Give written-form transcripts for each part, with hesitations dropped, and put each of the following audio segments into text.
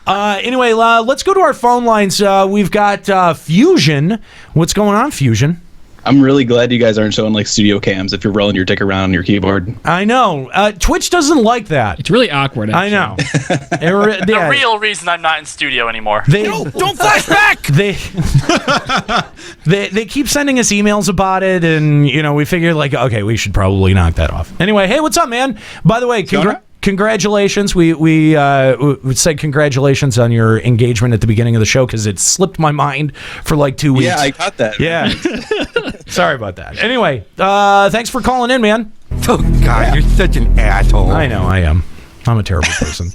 Anyway, let's go to our phone lines. We've got Fusion. What's going on, Fusion? I'm really glad you guys aren't showing like studio cams if you're rolling your dick around on your keyboard. I know. Twitch doesn't like that. It's really awkward, actually. I know. The real reason I'm not in studio anymore. No, don't flash back! They keep sending us emails about it, and, we figured, like, okay, we should probably knock that off. Anyway, hey, what's up, man? By the way, congratulations. We said congratulations on your engagement at the beginning of the show because it slipped my mind for like 2 weeks. Yeah, I caught that. Yeah. Sorry about that. Anyway, thanks for calling in, man. Oh, God, you're such an asshole. I know, I am. I'm a terrible person.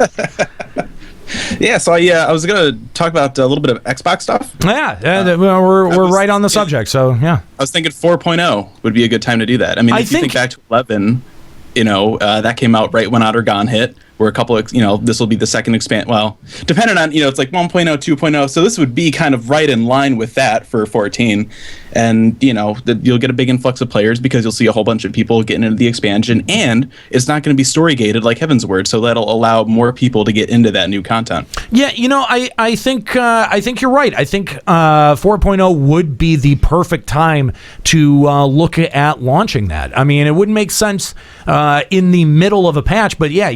Yeah, so I was going to talk about a little bit of Xbox stuff. Yeah, we're right on the subject, so yeah. I was thinking 4.0 would be a good time to do that. I mean, if you think back to 11... that came out right when Outer Gone hit. We're a couple of, this will be the second expand. Well, depending on, it's like 1.0, 2.0. So this would be kind of right in line with that for 14. And, you'll get a big influx of players because you'll see a whole bunch of people getting into the expansion. And it's not going to be story gated like Heaven's Word. So that'll allow more people to get into that new content. Yeah, I think you're right. I think 4.0 would be the perfect time to look at launching that. I mean, it wouldn't make sense in the middle of a patch, but yeah,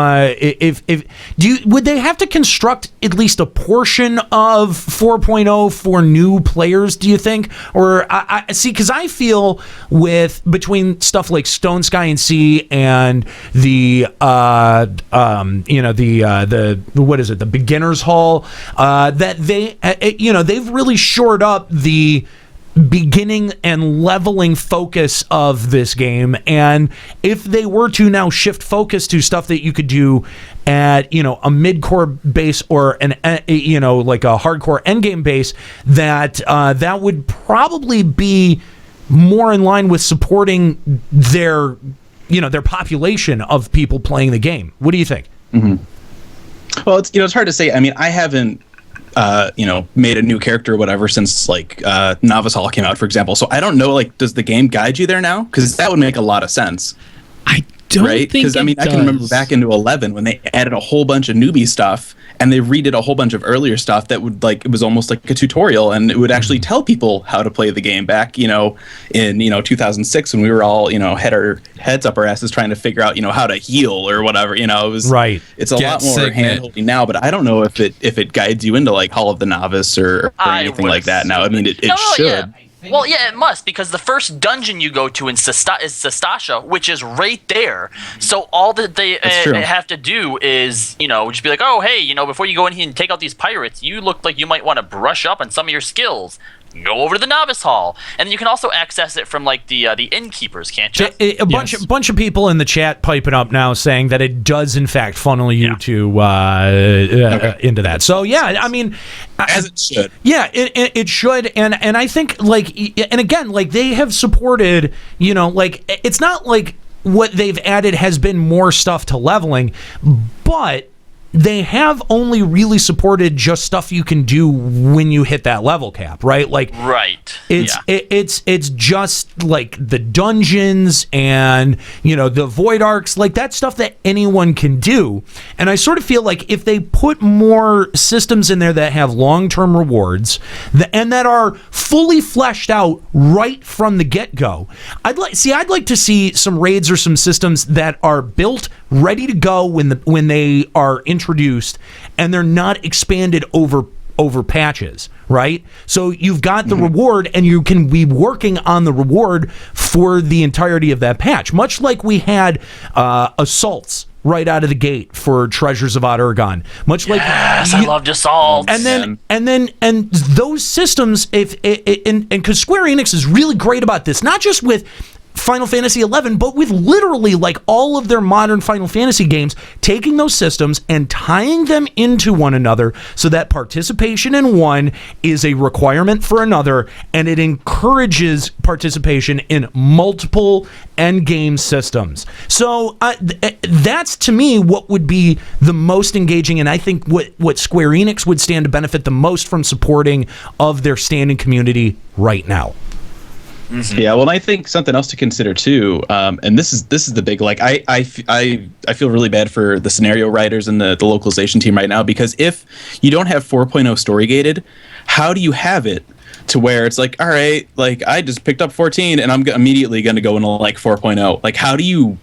would they have to construct at least a portion of 4.0 for new players, do you think? Or I see, because I feel between stuff like Stone Sky and Sea and the what is it, the beginners hall, that they've really shored up the beginning and leveling focus of this game. And if they were to now shift focus to stuff that you could do at a mid-core base or like a hardcore endgame base, that would probably be more in line with supporting their population of people playing the game. What do you think? Mm-hmm. Well, it's hard to say. I mean, I haven't made a new character or whatever since like Novice Hall came out, for example. So I don't know, like, does the game guide you there now? Because that would make a lot of sense. I don't think because I can remember back into 11 when they added a whole bunch of newbie stuff and they redid a whole bunch of earlier stuff that would, like, it was almost like a tutorial, and it would actually tell people how to play the game back, in 2006 when we were all, had our heads up our asses trying to figure out, how to heal or whatever, it was right. It's a lot more hand-holding now, but I don't know if it guides you into like Hall of the Novice or anything like that now. I mean, it should. Yeah. Well, yeah, it must, because the first dungeon you go to is Sastasha, which is right there. So all that they have to do is, just be like, oh, hey, before you go in here and take out these pirates, you look like you might want to brush up on some of your skills. Go over to the Novice Hall, and you can also access it from like the innkeepers, can't you? A bunch of people in the chat piping up now saying that it does in fact funnel you to into that. So yeah, I mean, as it should. Yeah, it should, and I think and again, they have supported. It's not like what they've added has been more stuff to leveling, but they have only really supported just stuff you can do when you hit that level cap, right? Right. It's just like the dungeons and the void arcs, like that stuff that anyone can do. And I sort of feel like if they put more systems in there that have long-term rewards and that are fully fleshed out right from the get-go, I'd like to see some raids or some systems that are built ready to go when they are introduced, and they're not expanded over patches, right? So you've got the reward, and you can be working on the reward for the entirety of that patch, much like we had assaults right out of the gate for Treasures of Outer-Gone. Much like I loved assaults. And those systems, because Square Enix is really great about this, not just with Final Fantasy XI, but with literally like all of their modern Final Fantasy games, taking those systems and tying them into one another so that participation in one is a requirement for another, and it encourages participation in multiple endgame systems. So that's, to me, what would be the most engaging, and I think what Square Enix would stand to benefit the most from supporting of their standing community right now. Mm-hmm. Yeah, well, I think something else to consider too, and this is the big, like, I feel really bad for the scenario writers and the localization team right now, because if you don't have 4.0 story gated, how do you have it to where it's like, all right, like, I just picked up 14 and I'm immediately going to go into like 4.0? Like, how do you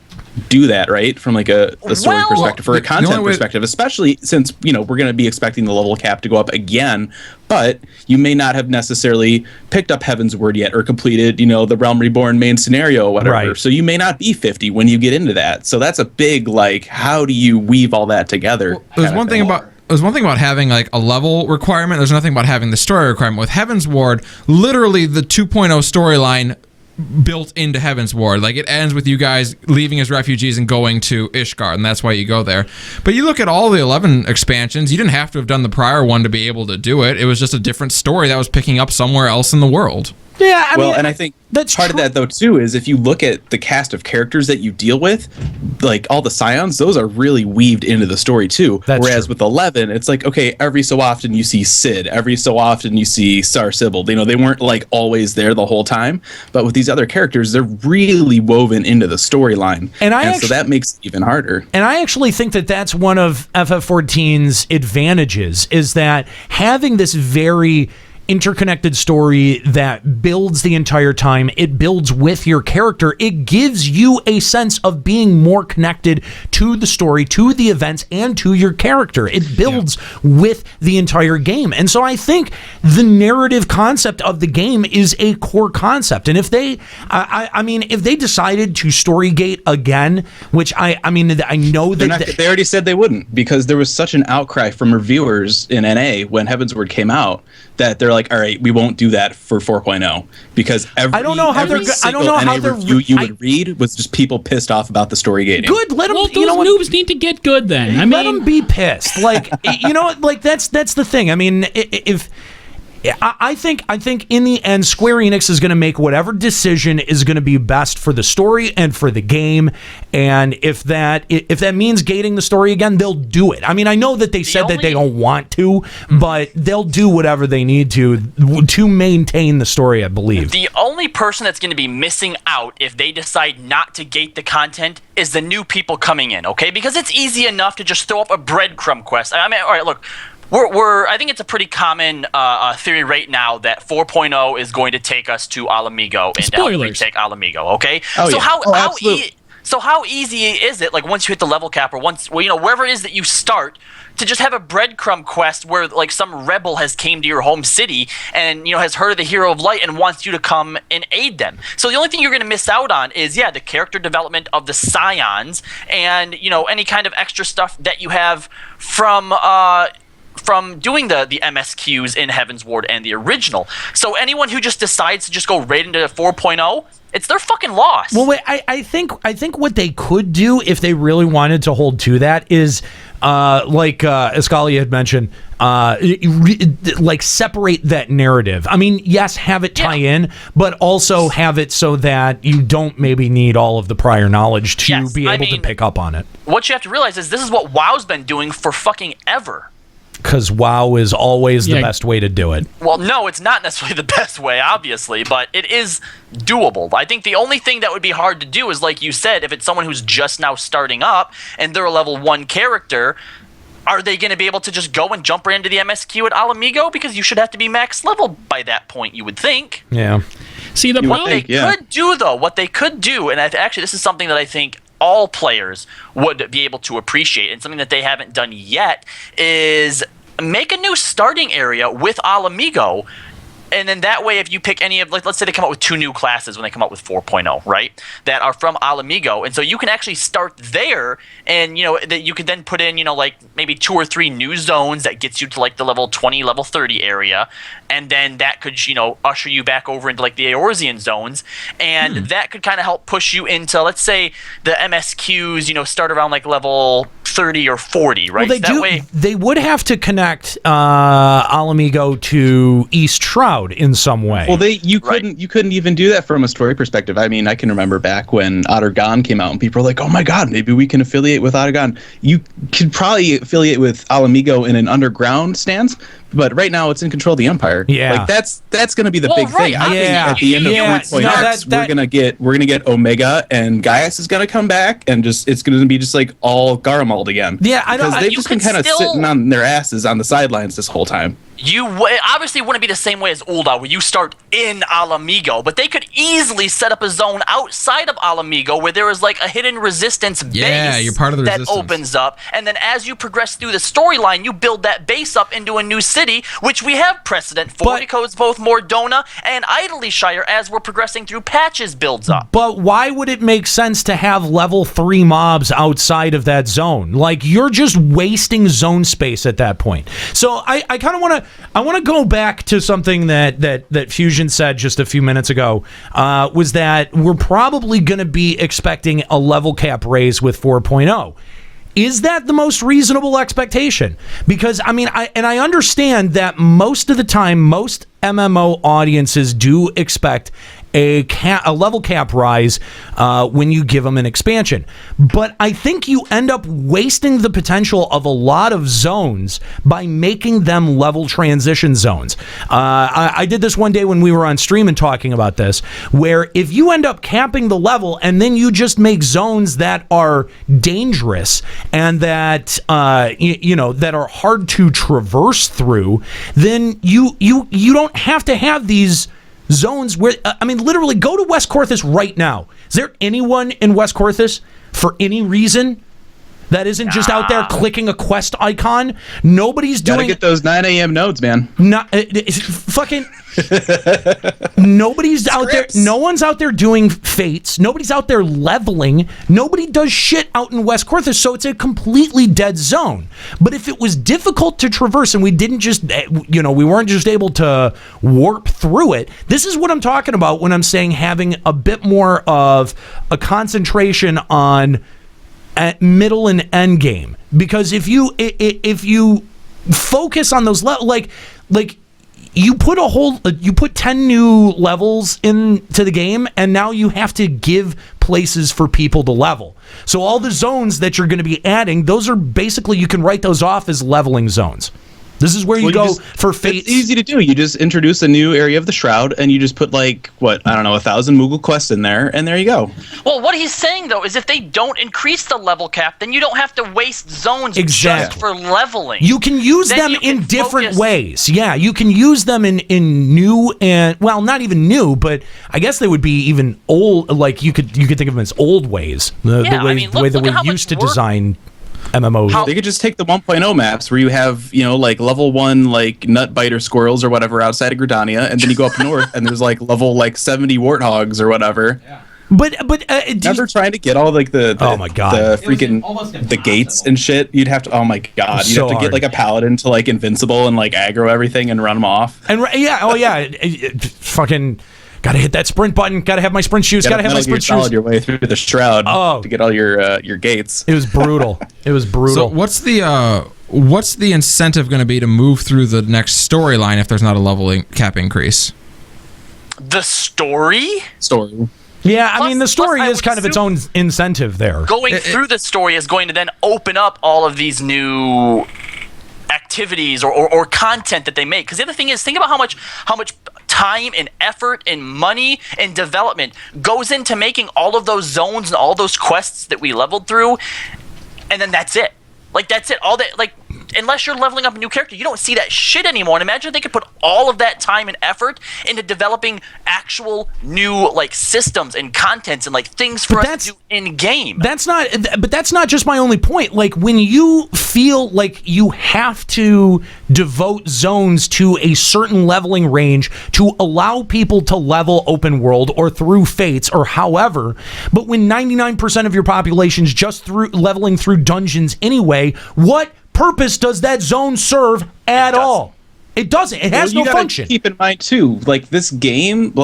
do that, right, from like a story perspective, or a content perspective, especially since, you know, we're going to be expecting the level cap to go up again, but you may not have necessarily picked up Heaven's Word yet or completed, you know, the Realm Reborn main scenario or whatever. Right. So you may not be 50 when you get into that. So that's a big, like, how do you weave all that together? Well, there's one thing about having like a level requirement. There's nothing about having the story requirement. With Heaven's Ward, literally the 2.0 storyline built into Heaven's Ward. Like, it ends with you guys leaving as refugees and going to Ishgard, and that's why you go there. But you look at all the 11 expansions, you didn't have to have done the prior one to be able to do it. It was just a different story that was picking up somewhere else in the world. Yeah, I mean, and I think that's part of that, though, too, is if you look at the cast of characters that you deal with, like all the Scions, those are really weaved into the story, too. Whereas with 11, it's like, okay, every so often you see Cid, every so often you see Sar Sybil. You know, they weren't like always there the whole time. But with these other characters, they're really woven into the storyline. And so that makes it even harder. And I actually think that that's one of FF14's advantages, is that having this very interconnected story that builds the entire time, it builds with your character, it gives you a sense of being more connected to the story, to the events, and to your character. It builds with the entire game. And so I think the narrative concept of the game is a core concept. And if they if they decided to storygate again, which I know that they already said they wouldn't, because there was such an outcry from reviewers in NA when Heaven's Word came out that they're like, all right, we won't do that for 4.0, because every review you would read was just people pissed off about the story gating. Good, let them. Well, those noobs need to get good then. Let them be pissed. Like, you know, like that's the thing. I mean, if I think in the end, Square Enix is going to make whatever decision is going to be best for the story and for the game. And if that means gating the story again, they'll do it. I mean, I know that they said that they don't want to, but they'll do whatever they need to maintain the story, I believe. The only person that's going to be missing out if they decide not to gate the content is the new people coming in, okay? Because it's easy enough to just throw up a breadcrumb quest. I mean, all right, look. I think it's a pretty common theory right now that 4.0 is going to take us to Alamigo and help retake Alamigo, okay? So how easy is it, like, once you hit the level cap, or once, well, you know, wherever it is that you start, to just have a breadcrumb quest where, like, some rebel has came to your home city and, you know, has heard of the Hero of Light and wants you to come and aid them. So the only thing you're going to miss out on is, the character development of the Scions and, you know, any kind of extra stuff that you have from doing the MSQs in Heaven's Ward and the original. So anyone who just decides to just go right into 4.0, it's their fucking loss. Well, wait, I think what they could do if they really wanted to hold to that is, like Escalia had mentioned, like, separate that narrative. I mean, yes, have it tie in, but also have it so that you don't maybe need all of the prior knowledge to be able to pick up on it. What you have to realize is this is what WoW's been doing for fucking ever. Because WoW is always the best way to do it. Well, no, it's not necessarily the best way, obviously, but it is doable. I think the only thing that would be hard to do is, like you said, if it's someone who's just now starting up and they're a level 1 character, are they going to be able to just go and jump right into the MSQ at Alamigo? Because you should have to be max level by that point, you would think. Yeah. See, what they could do, and actually this is something that I think all players would be able to appreciate, and something that they haven't done yet, is make a new starting area with Alamigo. And then that way, if you pick any of, like, let's say they come out with 2 new classes when they come out with 4.0, right? That are from Alamigo. And so you can actually start there, and, you know, that you can then put in, you know, like, maybe 2 or 3 new zones that gets you to, like, the level 20, level 30 area. And then that could, you know, usher you back over into, like, the Eorzean zones. And that could kind of help push you into, let's say, the MSQs, you know, start around, like, level 30 or 40, right? Well, they would have to connect Alamigo to East Shroud in some way. Well, you couldn't even do that from a story perspective. I mean, I can remember back when Ottergon came out and people were like, oh my god, maybe we can affiliate with Ottergon. You could probably affiliate with Alamigo in an underground stance, but right now it's in control of the Empire. Yeah, like that's going to be the big thing. I think at the end of 3.x, we're gonna get Omega, and Gaius is going to come back, and it's going to be just like all Garlemald again. Yeah, I know. Because they've just been kind of sitting on their asses on the sidelines this whole time. You obviously wouldn't be the same way as Ul'dah, where you start in Alamigo, but they could easily set up a zone outside of Alamigo where there is like a hidden resistance base you're part of the that resistance. opens up, and then as you progress through the storyline, you build that base up into a new city, which we have precedent for because both Mordona and Idleshire, as we're progressing through patches, builds up. But why would it make sense to have level 3 mobs outside of that zone? Like, you're just wasting zone space at that point. So I kind of want to go back to something that Fusion said just a few minutes ago, was that we're probably going to be expecting a level cap raise with 4.0. Is that the most reasonable expectation? Because, I mean, I understand that most of the time, most MMO audiences do expect a level cap rise when you give them an expansion. But I think you end up wasting the potential of a lot of zones by making them level transition zones. I did this one day when we were on stream and talking about this, where if you end up capping the level and then you just make zones that are dangerous and that that are hard to traverse through, then you don't have to have these zones where, I mean, literally go to West Corthus right now. Is there anyone in West Corthus for any reason that isn't just out there clicking a quest icon? Nobody's doing. Gotta get those 9 a.m. nodes, man. Fucking. Nobody's out there. No one's out there doing fates. Nobody's out there leveling. Nobody does shit out in West Corthus, so it's a completely dead zone. But if it was difficult to traverse and we didn't just, we weren't just able to warp through it, this is what I'm talking about when I'm saying having a bit more of a concentration on at middle and end game. Because if you focus on those like you put 10 new levels into the game, and now you have to give places for people to level. So all the zones that you're going to be adding, those are basically, you can write those off as leveling zones. This is where you go for fates. It's easy to do. You just introduce a new area of the Shroud, and you just put 1,000 Moogle quests in there, and there you go. Well, what he's saying though is if they don't increase the level cap, then you don't have to waste zones just for leveling. You can use them in different ways. Yeah, you can use them in new and, well, not even new, but I guess they would be even old. Like you could think of them as old ways. The way that we used to design MMOs. They could just take the 1.0 maps where you have, level 1 nut biter squirrels or whatever outside of Gridania, and then you go up north and there's level 70 warthogs or whatever. Yeah. But never trying to get all the oh my god, the freaking the gates and shit. You'd have to you'd have to get a paladin to invincible and aggro everything and run them off. And fucking. Gotta hit that sprint button. Gotta have my sprint shoes. Gotta have my sprint shoes. Your way through the Shroud to get all your gates. It was brutal. So what's the incentive going to be to move through the next storyline if there's not a level cap increase? The story. Yeah, I mean, the story is kind of its own incentive there. Going through the story is going to then open up all of these new activities or content that they make. Because the other thing is, think about how much time and effort and money and development goes into making all of those zones and all those quests that we leveled through, and then that's it. That's it. All that, unless you're leveling up a new character, you don't see that shit anymore. And imagine if they could put all of that time and effort into developing actual new systems and contents and things for us to do in game. That's not just my only point. When you feel like you have to devote zones to a certain leveling range to allow people to level open world or through fates or however, but when 99% of your population's just through leveling through dungeons anyway, what purpose does that zone serve at all? It doesn't. It has no function. Keep in mind too, this game,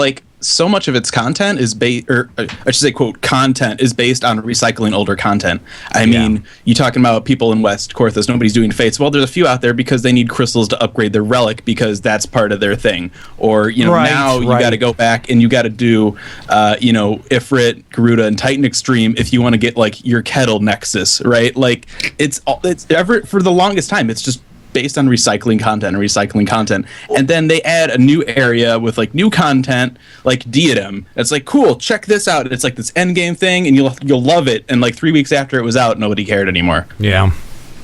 so much of its content is content is based on recycling older content. I mean, you talking about people in West Corthus, nobody's doing fates. Well, there's a few out there because they need crystals to upgrade their relic because that's part of their thing. Or, now you got to go back and you got to do, Ifrit, Garuda, and Titan Extreme if you want to get your Kettle Nexus, right? It's ever for the longest time, it's just based on recycling content, and then they add a new area with like new content, like Diadem. It's like, cool, check this out. It's like this end game thing, and you'll love it. And like 3 weeks after it was out, nobody cared anymore. Yeah.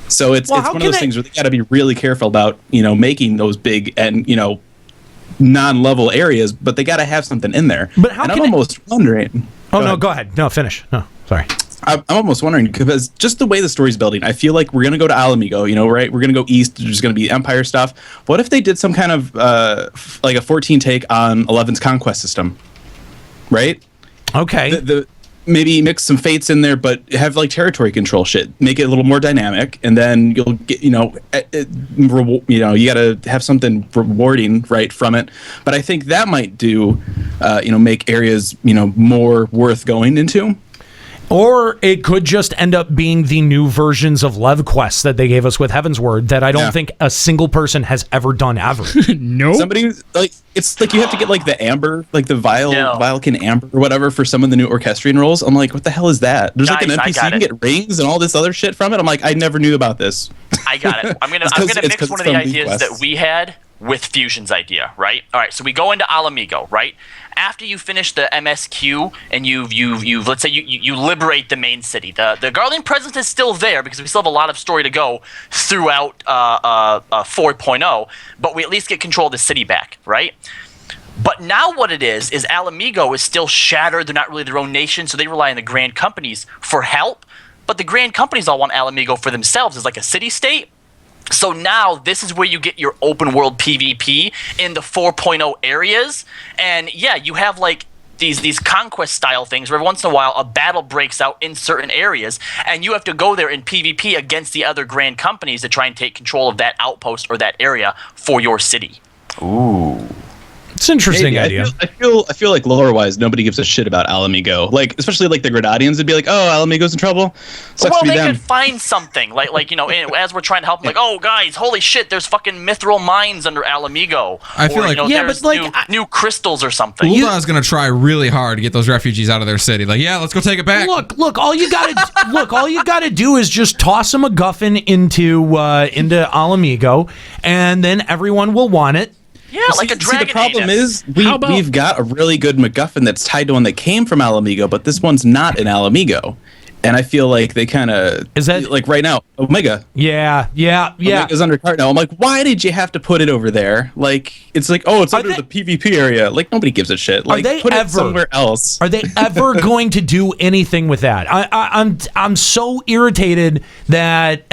So it's one of those things where they got to be really careful about making those big and non-level areas, but they got to have something in there. But I'm almost wondering. Go ahead. No, finish. No, sorry. I'm almost wondering, because just the way the story's building, I feel like we're going to go to Alamigo, right? We're going to go east. There's going to be Empire stuff. What if they did some kind of like a 14 take on 11's conquest system, right? Okay. Maybe mix some fates in there, but have like territory control shit. Make it a little more dynamic, and then you'll get you got to have something rewarding right from it. But I think that might do make areas more worth going into. Or it could just end up being the new versions of LevQuest that they gave us with Heaven's Word that I don't think a single person has ever done ever. No. Somebody it's like you have to get like the amber, like the Vilekin amber or whatever for some of the new orchestrion roles. I'm like, what the hell is that? There's like an NPC you can get rings and all this other shit from it. I'm like, I never knew about this. I got it. I'm gonna mix one of the ideas that we had with Fusion's idea, right? All right, so we go into Alamigo, right? After you finish the MSQ and you let's say you liberate the main city, the Guardian presence is still there because we still have a lot of story to go throughout 4.0, but we at least get control of the city back, right? But now what it is Alamigo is still shattered. They're not really their own nation, so they rely on the grand companies for help. But the grand companies all want Alamigo for themselves as like a city-state. So now this is where you get your open world PvP in the 4.0 areas. And yeah, you have like these conquest style things where every once in a while a battle breaks out in certain areas and you have to go there in PvP against the other grand companies to try and take control of that outpost or that area for your city. Ooh. It's an interesting idea. I feel like lore-wise, nobody gives a shit about Alamigo. Like, especially like the Grenadians would be like, "Oh, Alamigo's in trouble." Sucks to be them. Could find something like as we're trying to help them, like, "Oh, guys, holy shit, there's fucking mithril mines under Alamigo." I feel like there's new crystals or something. Ulda's gonna try really hard to get those refugees out of their city. Like, yeah, let's go take it back. Look, all you gotta do is just toss a MacGuffin into Alamigo, and then everyone will want it. Yeah, like a dragon. The problem is we've got a really good MacGuffin that's tied to one that came from Alamigo, but this one's not in Alamigo. And I feel like they kind of like right now, Omega. Yeah. Omega's under cart now. I'm like, why did you have to put it over there? Like, it's like, oh, it's under the PvP area. Like, nobody gives a shit. Like, put it somewhere else. Are they ever going to do anything with that? I'm so irritated that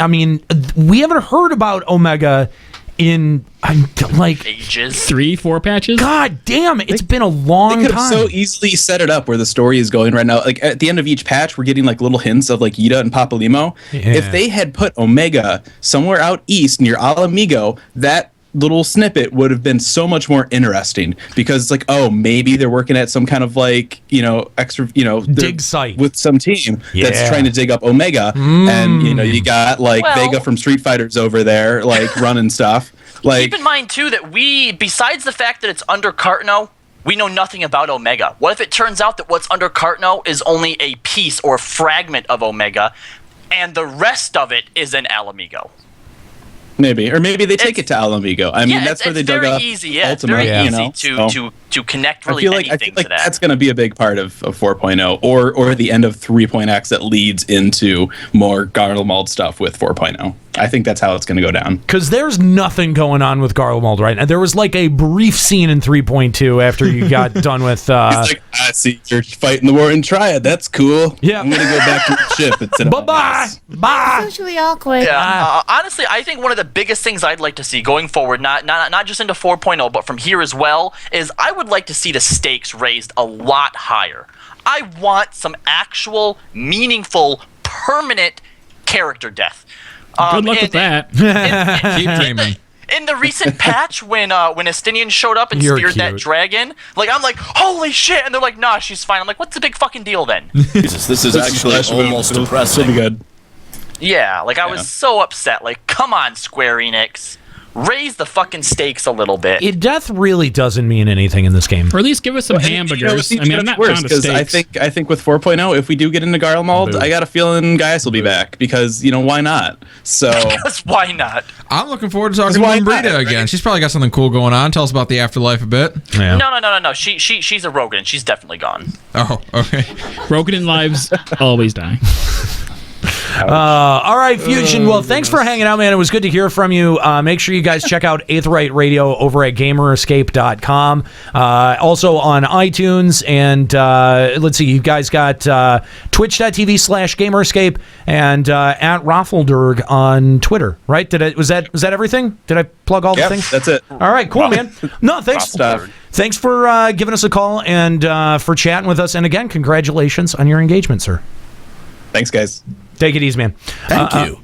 we haven't heard about Omega in like ages. 3-4 patches. God damn, it's been a long time. They could have so easily set it up where the story is going right now. Like at the end of each patch, we're getting like little hints of like Yida and Papalimo. Yeah. If they had put Omega somewhere out east near Alamigo, that little snippet would have been so much more interesting because it's like, oh, maybe they're working at some kind of like, extra, dig site with some team that's trying to dig up Omega. And, you got like Vega from Street Fighters over there, like running stuff. Like, keep in mind too that besides the fact that it's under Cartno, we know nothing about Omega. What if it turns out that what's under Cartno is only a piece or fragment of Omega and the rest of it is in Alamigo? Maybe, or maybe they take it to Alamigo. I mean, that's where they dug up Ultima. It's very easy to connect really anything to that. That's going to be a big part of 4.0 or the end of 3.x that leads into more Garlemald stuff with 4.0. I think that's how it's going to go down. Because there's nothing going on with Garlemald right now. There was like a brief scene in 3.2 after you got done with... He's like, I see you're fighting the war in Triad. That's cool. Yeah. I'm going to go back to the ship instead of... Bye-bye. Bye. It's socially awkward. Yeah. Honestly, I think one of the biggest things I'd like to see going forward, not just into 4.0, but from here as well, is I would like to see the stakes raised a lot higher. I want some actual, meaningful, permanent character death. Good luck with that. Keep dreaming. In the recent patch, when Estinian showed up and speared that dragon, like I'm like, holy shit, and they're like, nah, she's fine. I'm like, what's the big fucking deal then? Jesus, this is actually almost depressing. It'll be good. Yeah, like I was so upset. Like, come on, Square Enix. raise the fucking stakes a little bit. Death really doesn't mean anything in this game. Or at least give us some hamburgers. I mean, I'm not fond of steaks. I think with 4.0, if we do get into Garlemald, I got a feeling Gaius will be back because why not? So why not? I'm looking forward to talking to Brita again. Right? She's probably got something cool going on. Tell us about the afterlife a bit. Yeah. No. She's a Rogan. She's definitely gone. Oh, okay. Rogan lives always die. All right, Fusion. Well, thanks for hanging out, man. It was good to hear from you. Make sure you guys check out Aetheryte Radio over at gamerescape.com. Also on iTunes. And let's see, you guys got twitch.tv/gamerescape and at Raffelderg on Twitter, right? Was that everything? Did I plug all the things? That's it. All right, cool, man. No, thanks. Thanks for giving us a call and for chatting with us. And again, congratulations on your engagement, sir. Thanks, guys. Take it easy, man. Thank you.